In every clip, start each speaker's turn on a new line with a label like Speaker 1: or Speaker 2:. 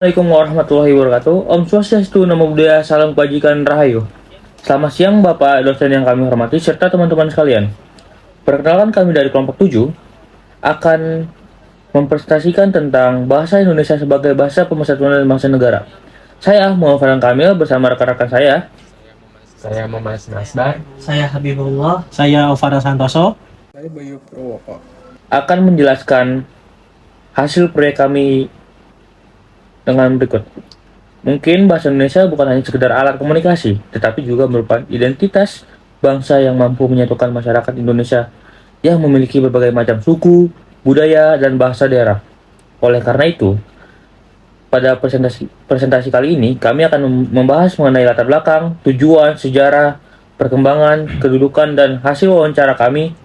Speaker 1: Assalamualaikum warahmatullahi wabarakatuh. Om Swastiastu, Namo Buddhaya, Salam Kebajikan Rahayu. Selamat siang Bapak dosen yang kami hormati serta teman-teman sekalian. Perkenalkan kami dari kelompok 7 akan mempresentasikan tentang bahasa Indonesia sebagai bahasa pemersatuan dan bangsa negara. Saya Muhammad Farhan Kamil bersama rekan-rekan
Speaker 2: Saya Muhammad Nasbar.
Speaker 3: Saya Habibullah. Saya Ovara Santoso.
Speaker 4: Saya Bayu Purwoko.
Speaker 1: akan menjelaskan hasil proyek kami dengan berikut. Mungkin bahasa Indonesia bukan hanya sekedar alat komunikasi, tetapi juga merupakan identitas bangsa yang mampu menyatukan masyarakat Indonesia yang memiliki berbagai macam suku, budaya, dan bahasa daerah. Oleh karena itu, pada presentasi kali ini, kami akan membahas mengenai latar belakang, tujuan, sejarah, perkembangan, kedudukan, dan hasil wawancara kami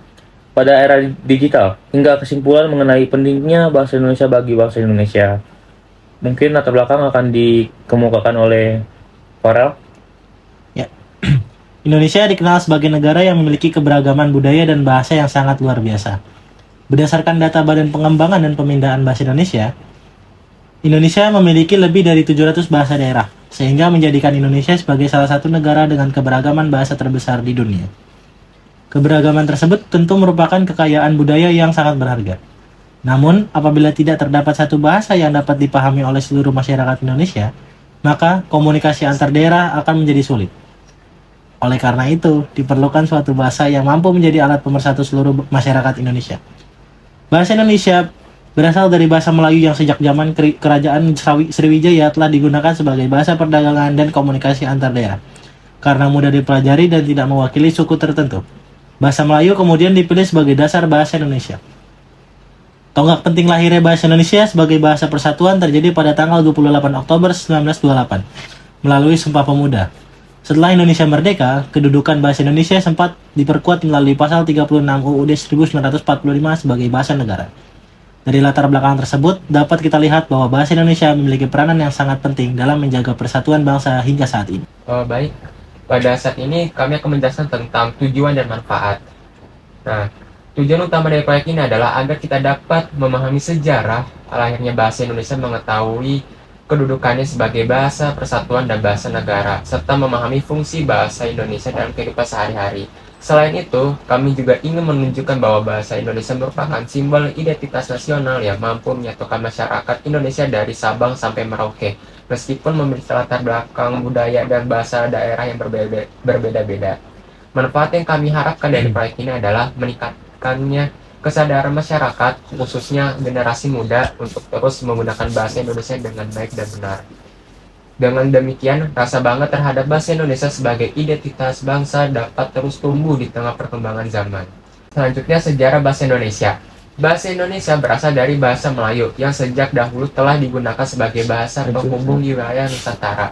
Speaker 1: pada era digital, hingga kesimpulan mengenai pentingnya bahasa Indonesia bagi bangsa Indonesia. Mungkin latar belakang akan dikemukakan oleh Farel.
Speaker 3: Ya. Indonesia dikenal sebagai negara yang memiliki keberagaman budaya dan bahasa yang sangat luar biasa. Berdasarkan data Badan Pengembangan dan Pemindaan Bahasa Indonesia memiliki lebih dari 700 bahasa daerah, sehingga menjadikan Indonesia sebagai salah satu negara dengan keberagaman bahasa terbesar di dunia. Keberagaman tersebut tentu merupakan kekayaan budaya yang sangat berharga. Namun, apabila tidak terdapat satu bahasa yang dapat dipahami oleh seluruh masyarakat Indonesia, maka komunikasi antar daerah akan menjadi sulit. Oleh karena itu, diperlukan suatu bahasa yang mampu menjadi alat pemersatu seluruh masyarakat Indonesia. Bahasa Indonesia berasal dari bahasa Melayu yang sejak zaman Kerajaan Sriwijaya telah digunakan sebagai bahasa perdagangan dan komunikasi antar daerah, karena mudah dipelajari dan tidak mewakili suku tertentu. Bahasa Melayu kemudian dipilih sebagai dasar bahasa Indonesia. Tonggak penting lahirnya bahasa Indonesia sebagai bahasa persatuan terjadi pada tanggal 28 Oktober 1928 melalui Sumpah Pemuda. Setelah Indonesia merdeka, kedudukan bahasa Indonesia sempat diperkuat melalui pasal 36 UUD 1945 sebagai bahasa negara. Dari latar belakang tersebut, dapat kita lihat bahwa bahasa Indonesia memiliki peranan yang sangat penting dalam menjaga persatuan bangsa hingga saat ini.
Speaker 2: Baik, pada saat ini kami akan menjelaskan tentang tujuan dan manfaat. Nah, tujuan utama dari proyek ini adalah agar kita dapat memahami sejarah lahirnya bahasa Indonesia, mengetahui kedudukannya sebagai bahasa persatuan dan bahasa negara, serta memahami fungsi bahasa Indonesia dalam kehidupan sehari-hari. Selain itu, kami juga ingin menunjukkan bahwa bahasa Indonesia merupakan simbol identitas nasional yang mampu menyatukan masyarakat Indonesia dari Sabang sampai Merauke, meskipun memiliki latar belakang budaya dan bahasa daerah yang berbeda-beda. Manfaat yang kami harapkan dari proyek ini adalah meningkatkannya kesadaran masyarakat, khususnya generasi muda, untuk terus menggunakan bahasa Indonesia dengan baik dan benar. Dengan demikian, rasa bangga terhadap bahasa Indonesia sebagai identitas bangsa dapat terus tumbuh di tengah perkembangan zaman. Selanjutnya, sejarah bahasa Indonesia. Bahasa Indonesia berasal dari bahasa Melayu yang sejak dahulu telah digunakan sebagai bahasa penghubung di wilayah Nusantara.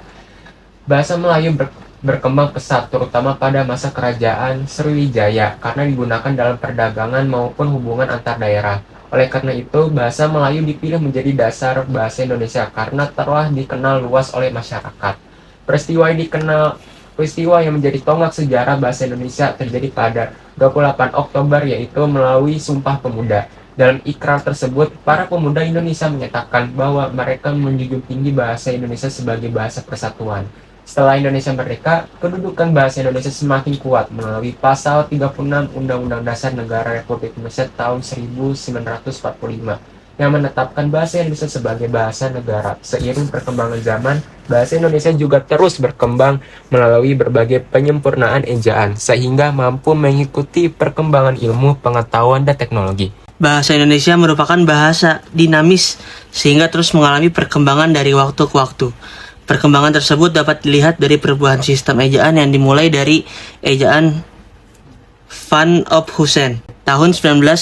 Speaker 2: Bahasa Melayu berkembang pesat, terutama pada masa Kerajaan Sriwijaya, karena digunakan dalam perdagangan maupun hubungan antar daerah. Oleh karena itu, bahasa Melayu dipilih menjadi dasar bahasa Indonesia karena telah dikenal luas oleh masyarakat. Peristiwa yang menjadi tonggak sejarah bahasa Indonesia terjadi pada 28 Oktober, yaitu melalui Sumpah Pemuda. Dalam ikrar tersebut, para pemuda Indonesia menyatakan bahwa mereka menjunjung tinggi bahasa Indonesia sebagai bahasa persatuan. Setelah Indonesia merdeka, kedudukan bahasa Indonesia semakin kuat melalui pasal 36 Undang-Undang Dasar Negara Republik Indonesia tahun 1945 yang menetapkan bahasa Indonesia sebagai bahasa negara. Seiring perkembangan zaman, bahasa Indonesia juga terus berkembang melalui berbagai penyempurnaan ejaan, sehingga mampu mengikuti perkembangan ilmu, pengetahuan, dan teknologi.
Speaker 5: Bahasa Indonesia merupakan bahasa dinamis sehingga terus mengalami perkembangan dari waktu ke waktu. Perkembangan tersebut dapat dilihat dari perubahan sistem ejaan yang dimulai dari ejaan Van op Husen tahun 1901,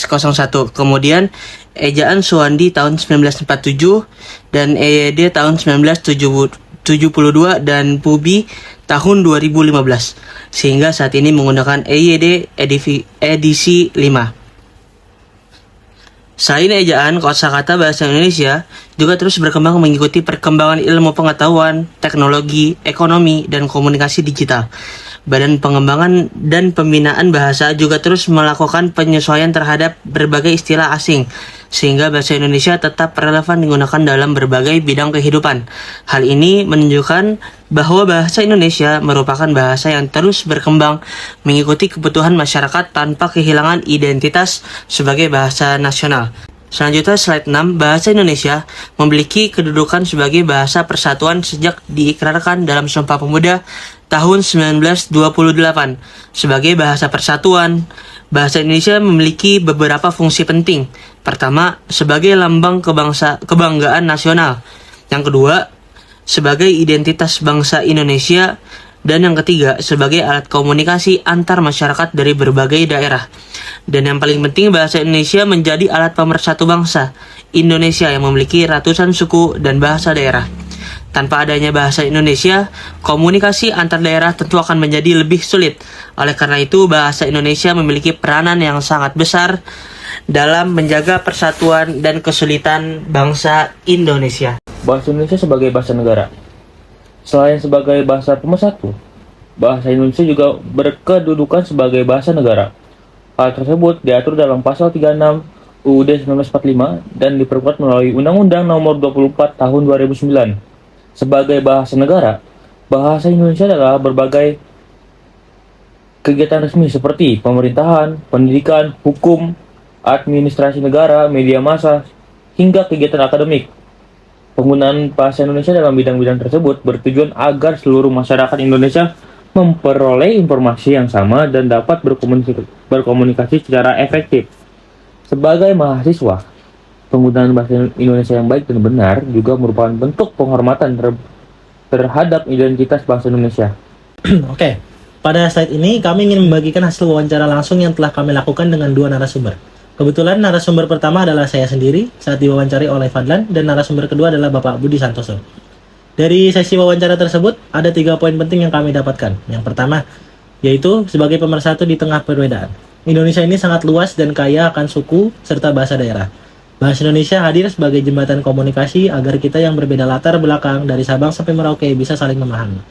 Speaker 5: kemudian ejaan Suwandi tahun 1947 dan EYD tahun 1972 dan Pubi tahun 2015, sehingga saat ini menggunakan EYD edisi 5. Selain ejaan, kosakata bahasa Indonesia juga terus berkembang mengikuti perkembangan ilmu pengetahuan, teknologi, ekonomi, dan komunikasi digital. Badan Pengembangan dan Pembinaan Bahasa juga terus melakukan penyesuaian terhadap berbagai istilah asing, sehingga bahasa Indonesia tetap relevan digunakan dalam berbagai bidang kehidupan. Hal ini menunjukkan bahwa bahasa Indonesia merupakan bahasa yang terus berkembang mengikuti kebutuhan masyarakat tanpa kehilangan identitas sebagai bahasa nasional. Selanjutnya slide 6, bahasa Indonesia memiliki kedudukan sebagai bahasa persatuan sejak diikrarkan dalam Sumpah Pemuda tahun 1928. Sebagai bahasa persatuan, bahasa Indonesia memiliki beberapa fungsi penting. Pertama, sebagai lambang kebanggaan nasional. Yang kedua, sebagai identitas bangsa Indonesia. Dan yang ketiga, sebagai alat komunikasi antar masyarakat dari berbagai daerah. Dan yang paling penting, bahasa Indonesia menjadi alat pemersatu bangsa Indonesia yang memiliki ratusan suku dan bahasa daerah. Tanpa adanya bahasa Indonesia, komunikasi antar daerah tentu akan menjadi lebih sulit. Oleh karena itu, bahasa Indonesia memiliki peranan yang sangat besar dalam menjaga persatuan dan kesulitan bangsa Indonesia.
Speaker 1: Bahasa Indonesia sebagai bahasa negara. Selain sebagai bahasa pemersatu, bahasa Indonesia juga berkedudukan sebagai bahasa negara. Hal tersebut diatur dalam pasal 36 UUD 1945 dan diperkuat melalui Undang-Undang Nomor 24 Tahun 2009. Sebagai bahasa negara, bahasa Indonesia adalah berbagai kegiatan resmi seperti pemerintahan, pendidikan, hukum, administrasi negara, media massa, hingga kegiatan akademik. Penggunaan bahasa Indonesia dalam bidang-bidang tersebut bertujuan agar seluruh masyarakat Indonesia memperoleh informasi yang sama dan dapat berkomunikasi secara efektif. Sebagai mahasiswa, penggunaan bahasa Indonesia yang baik dan benar juga merupakan bentuk penghormatan terhadap identitas bangsa Indonesia.
Speaker 3: Oke, pada slide ini kami ingin membagikan hasil wawancara langsung yang telah kami lakukan dengan dua narasumber. Kebetulan narasumber pertama adalah saya sendiri saat diwawancari oleh Fadlan, dan narasumber kedua adalah Bapak Budi Santoso. Dari sesi wawancara tersebut, ada 3 poin penting yang kami dapatkan. Yang pertama, yaitu sebagai pemersatu di tengah perbedaan. Indonesia ini sangat luas dan kaya akan suku serta bahasa daerah. Bahasa Indonesia hadir sebagai jembatan komunikasi agar kita yang berbeda latar belakang dari Sabang sampai Merauke bisa saling memahami.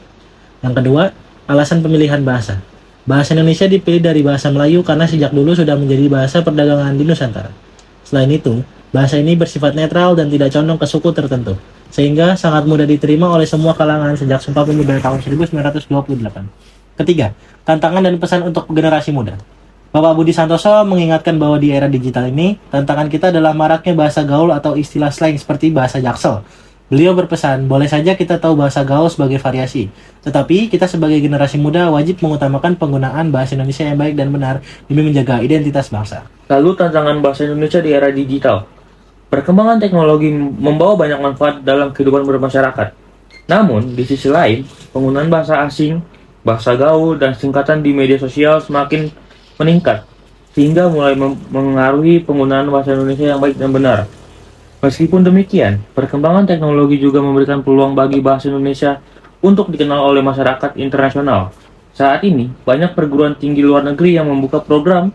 Speaker 3: Yang kedua, alasan pemilihan bahasa. Bahasa Indonesia dipilih dari bahasa Melayu karena sejak dulu sudah menjadi bahasa perdagangan di Nusantara. Selain itu, bahasa ini bersifat netral dan tidak condong ke suku tertentu, sehingga sangat mudah diterima oleh semua kalangan sejak Sumpah Pemuda tahun 1928. Ketiga, tantangan dan pesan untuk generasi muda. Bapak Budi Santoso mengingatkan bahwa di era digital ini, tantangan kita adalah maraknya bahasa gaul atau istilah slang seperti bahasa Jaksel. Beliau berpesan, boleh saja kita tahu bahasa gaul sebagai variasi, tetapi kita sebagai generasi muda wajib mengutamakan penggunaan bahasa Indonesia yang baik dan benar demi menjaga identitas bangsa.
Speaker 1: Lalu tantangan bahasa Indonesia di era digital. Perkembangan teknologi membawa banyak manfaat dalam kehidupan bermasyarakat. Namun, di sisi lain, penggunaan bahasa asing, bahasa gaul, dan singkatan di media sosial semakin meningkat, sehingga mulai mengaruhi penggunaan bahasa Indonesia yang baik dan benar. Meskipun demikian, perkembangan teknologi juga memberikan peluang bagi bahasa Indonesia untuk dikenal oleh masyarakat internasional. Saat ini, banyak perguruan tinggi luar negeri yang membuka program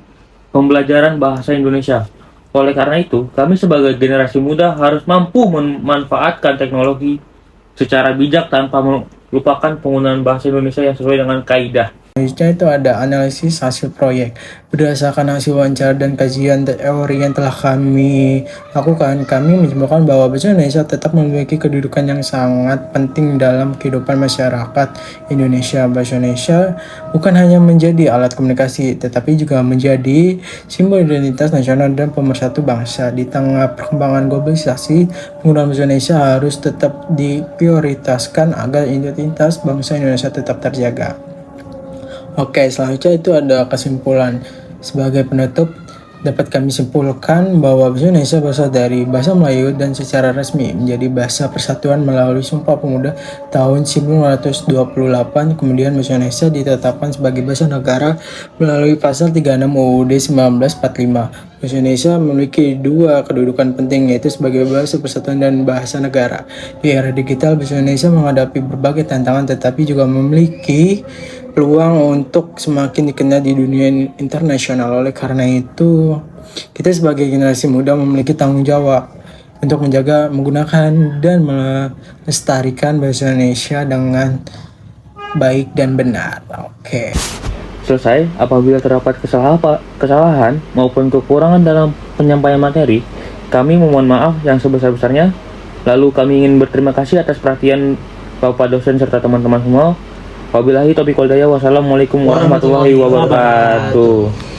Speaker 1: pembelajaran bahasa Indonesia. Oleh karena itu, kami sebagai generasi muda harus mampu memanfaatkan teknologi secara bijak tanpa melupakan penggunaan bahasa Indonesia yang sesuai dengan kaidah.
Speaker 4: Selanjutnya itu ada analisis hasil proyek. Berdasarkan hasil wawancara dan kajian teori yang telah kami lakukan, kami menyimpulkan bahwa bahasa Indonesia tetap memiliki kedudukan yang sangat penting dalam kehidupan masyarakat Indonesia. Bahasa Indonesia bukan hanya menjadi alat komunikasi, tetapi juga menjadi simbol identitas nasional dan pemersatu bangsa. Di tengah perkembangan globalisasi, penggunaan bahasa Indonesia harus tetap diprioritaskan agar identitas bangsa Indonesia tetap terjaga. Oke, selanjutnya itu ada kesimpulan. Sebagai penutup, dapat kami simpulkan bahwa bahasa Indonesia berasal dari bahasa Melayu dan secara resmi menjadi bahasa persatuan melalui Sumpah Pemuda tahun 1928. Kemudian bahasa Indonesia ditetapkan sebagai bahasa negara melalui pasal 36 UUD 1945. Bahasa Indonesia memiliki 2 kedudukan penting, yaitu sebagai bahasa persatuan dan bahasa negara. Di era digital, bahasa Indonesia menghadapi berbagai tantangan tetapi juga memiliki peluang untuk semakin dikenal di dunia internasional. Oleh karena itu, kita sebagai generasi muda memiliki tanggung jawab untuk menjaga, menggunakan, dan melestarikan bahasa Indonesia dengan baik dan benar. Oke.
Speaker 1: Selesai, apabila terdapat kesalahan maupun kekurangan dalam penyampaian materi, kami memohon maaf yang sebesar-besarnya. Lalu kami ingin berterima kasih atas perhatian Bapak dosen serta teman-teman semua. Wabillahi taufiq wal hidayah. Wassalamualaikum warahmatullahi wabarakatuh.